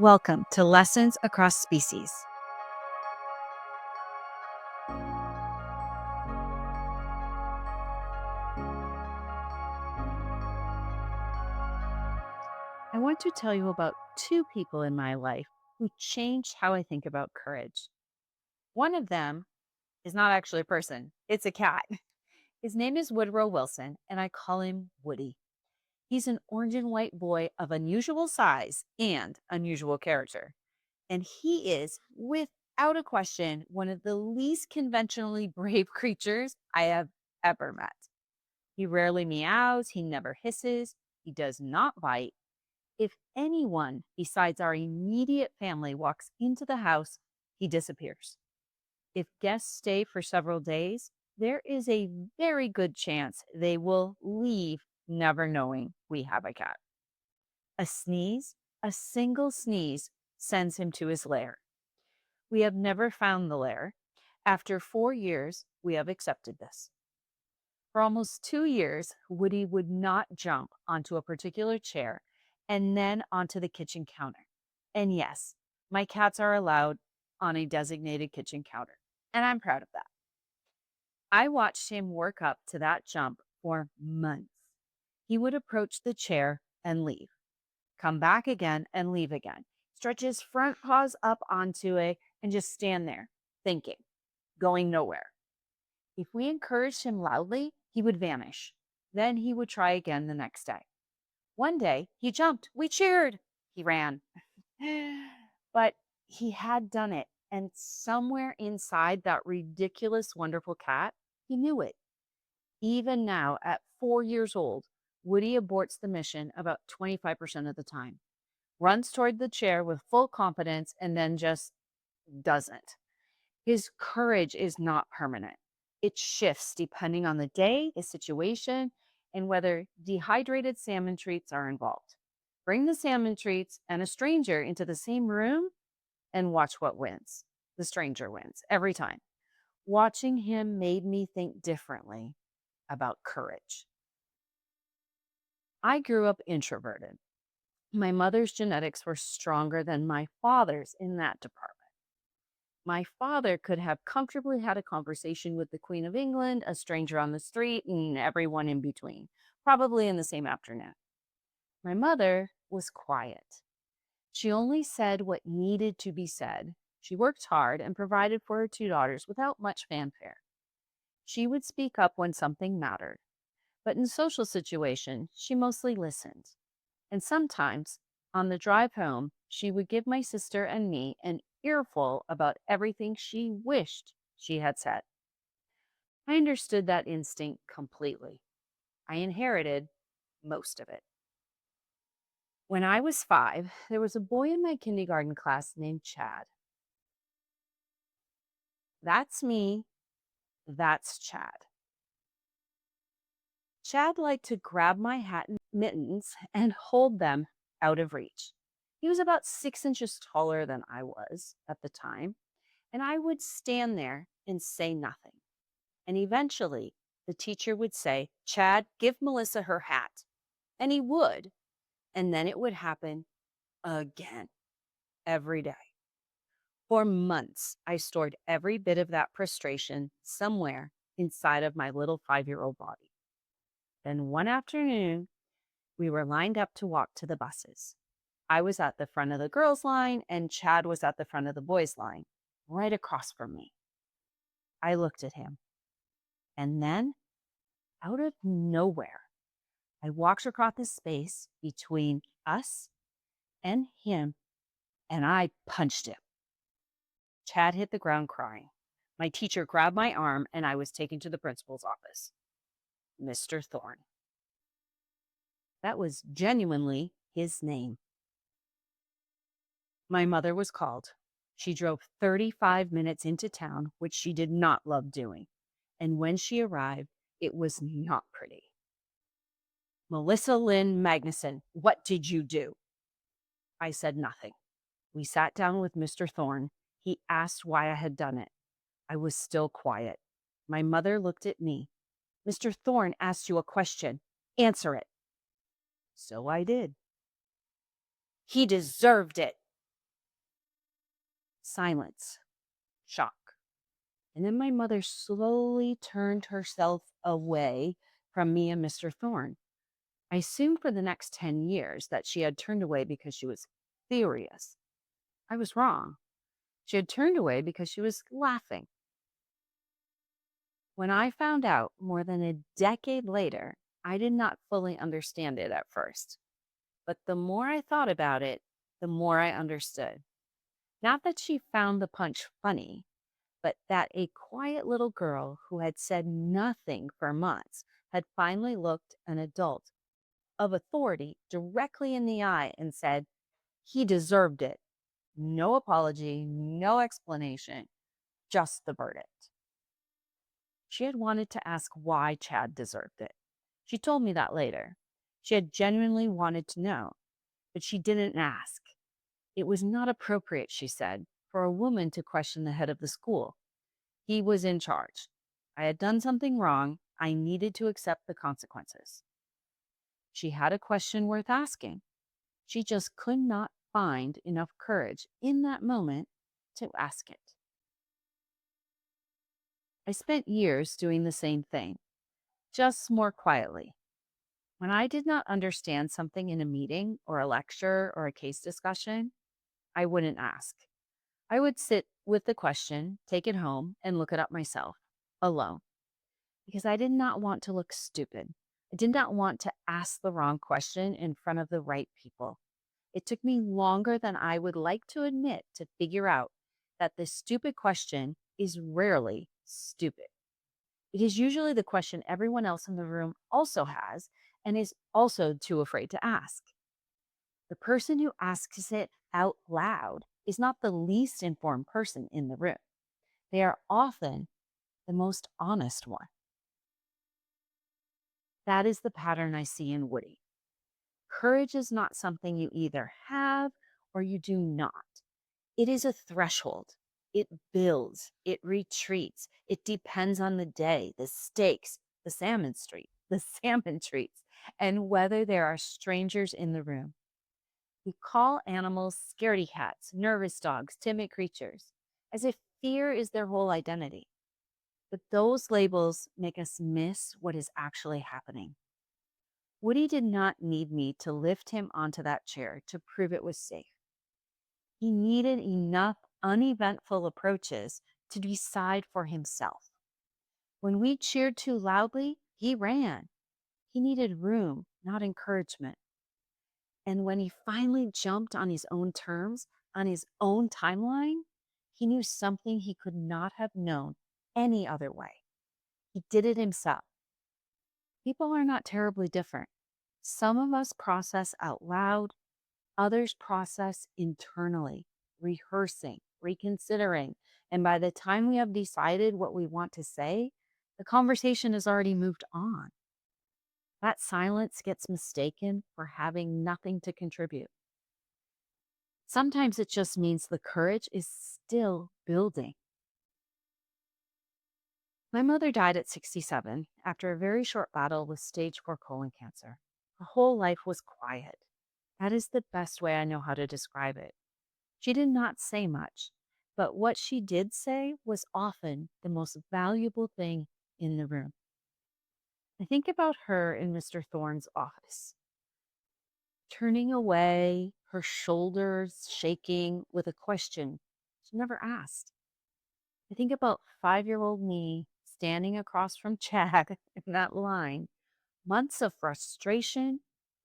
Welcome to Lessons Across Species. I want to tell you about two people in my life who changed how I think about courage. One of them is not actually a person, it's a cat. His name is Woodrow Wilson, and I call him Woody. He's an orange and white boy of unusual size and unusual character. And he is, without a question, one of the least conventionally brave creatures I have ever met. He rarely meows, he never hisses, he does not bite. If anyone besides our immediate family walks into the house, he disappears. If guests stay for several days, there is a very good chance they will leave never knowing we have a cat. A sneeze, a single sneeze, sends him to his lair. We have never found the lair. After 4 years, we have accepted this. For almost 2 years, Woody would not jump onto a particular chair and then onto the kitchen counter. And yes, my cats are allowed on a designated kitchen counter, and I'm proud of that. I watched him work up to that jump for months. He would approach the chair and leave, come back again and leave again, stretch his front paws up onto it and just stand there, thinking, going nowhere. If we encouraged him loudly, he would vanish. Then he would try again the next day. One day, he jumped. We cheered. He ran. But he had done it. And somewhere inside that ridiculous, wonderful cat, he knew it. Even now, at 4 years old, Woody aborts the mission about 25% of the time, runs toward the chair with full confidence, and then just doesn't. His courage is not permanent. It shifts depending on the day, the situation, and whether dehydrated salmon treats are involved. Bring the salmon treats and a stranger into the same room and watch what wins. The stranger wins every time. Watching him made me think differently about courage. I grew up introverted. My mother's genetics were stronger than my father's in that department. My father could have comfortably had a conversation with the Queen of England, a stranger on the street, and everyone in between, probably in the same afternoon. My mother was quiet. She only said what needed to be said. She worked hard and provided for her two daughters without much fanfare. She would speak up when something mattered, but in social situations, she mostly listened. And sometimes, on the drive home, she would give my sister and me an earful about everything she wished she had said. I understood that instinct completely. I inherited most of it. When I was 5, there was a boy in my kindergarten class named Chad. That's me. That's Chad. Chad liked to grab my hat and mittens and hold them out of reach. He was about 6 inches taller than I was at the time, and I would stand there and say nothing. And eventually, the teacher would say, "Chad, give Melissa her hat." And he would. And then it would happen again, every day. For months, I stored every bit of that frustration somewhere inside of my little 5-year-old body. Then one afternoon, we were lined up to walk to the buses. I was at the front of the girls' line, and Chad was at the front of the boys' line, right across from me. I looked at him. And then, out of nowhere, I walked across the space between us and him, and I punched him. Chad hit the ground crying. My teacher grabbed my arm, and I was taken to the principal's office. Mr. Thorne. That was genuinely his name. My mother was called. She drove 35 minutes into town, which she did not love doing. And when she arrived, it was not pretty. "Melissa Lynn Magnuson, what did you do?" I said nothing. We sat down with Mr. Thorne. He asked why I had done it. I was still quiet. My mother looked at me. "Mr. Thorne asked you a question. Answer it." So I did. "He deserved it." Silence, shock. And then my mother slowly turned herself away from me and Mr. Thorne. I assumed for the next 10 years that she had turned away because she was furious. I was wrong. She had turned away because she was laughing. When I found out more than a decade later, I did not fully understand it at first. But the more I thought about it, the more I understood. Not that she found the punch funny, but that a quiet little girl who had said nothing for months had finally looked an adult of authority directly in the eye and said, he deserved it. No apology, no explanation, just the verdict. She had wanted to ask why Chad deserved it. She told me that later. She had genuinely wanted to know, but she didn't ask. It was not appropriate, she said, for a woman to question the head of the school. He was in charge. I had done something wrong. I needed to accept the consequences. She had a question worth asking. She just could not find enough courage in that moment to ask it. I spent years doing the same thing, just more quietly. When I did not understand something in a meeting or a lecture or a case discussion, I wouldn't ask. I would sit with the question, take it home, and look it up myself, alone, because I did not want to look stupid. I did not want to ask the wrong question in front of the right people. It took me longer than I would like to admit to figure out that this stupid question is rarely stupid. It is usually the question everyone else in the room also has and is also too afraid to ask. The person who asks it out loud is not the least informed person in the room. They are often the most honest one. That is the pattern I see in Woody. Courage is not something you either have or you do not. It is a threshold. It builds, it retreats. It depends on the day, the stakes, the salmon treats, and whether there are strangers in the room. We call animals scaredy cats, nervous dogs, timid creatures, as if fear is their whole identity. But those labels make us miss what is actually happening. Woody did not need me to lift him onto that chair to prove it was safe. He needed enough uneventful approaches to decide for himself. When we cheered too loudly, he ran. He needed room, not encouragement. And when he finally jumped on his own terms, on his own timeline, he knew something he could not have known any other way. He did it himself. People are not terribly different. Some of us process out loud, others process internally, rehearsing, reconsidering. And by the time we have decided what we want to say, the conversation has already moved on. That silence gets mistaken for having nothing to contribute. Sometimes it just means the courage is still building. My mother died at 67 after a very short battle with stage 4 colon cancer. Her whole life was quiet. That is the best way I know how to describe it. She did not say much, but what she did say was often the most valuable thing in the room. I think about her in Mr. Thorne's office, turning away, her shoulders shaking with a question she never asked. I think about 5-year-old me standing across from Chad in that line, months of frustration,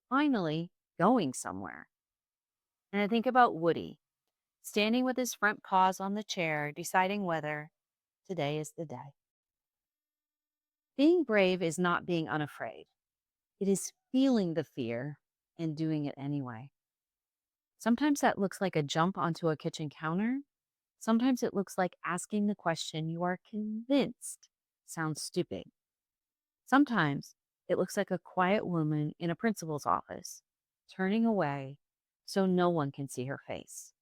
finally going somewhere. And I think about Woody, standing with his front paws on the chair, deciding whether today is the day. Being brave is not being unafraid. It is feeling the fear and doing it anyway. Sometimes that looks like a jump onto a kitchen counter. Sometimes it looks like asking the question you are convinced sounds stupid. Sometimes it looks like a quiet woman in a principal's office, turning away so no one can see her face.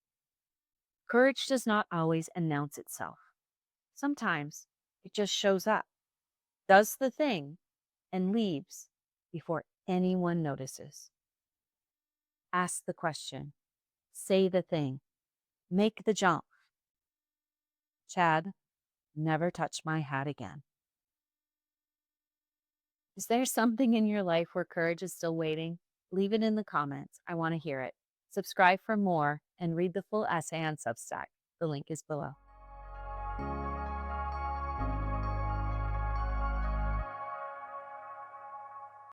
Courage does not always announce itself. Sometimes it just shows up, does the thing, and leaves before anyone notices. Ask the question, say the thing, make the jump, Chad, never touch my hat again. Is there something in your life where courage is still waiting? Leave it in the comments. I want to hear it. Subscribe for more and read the full essay on Substack. The link is below.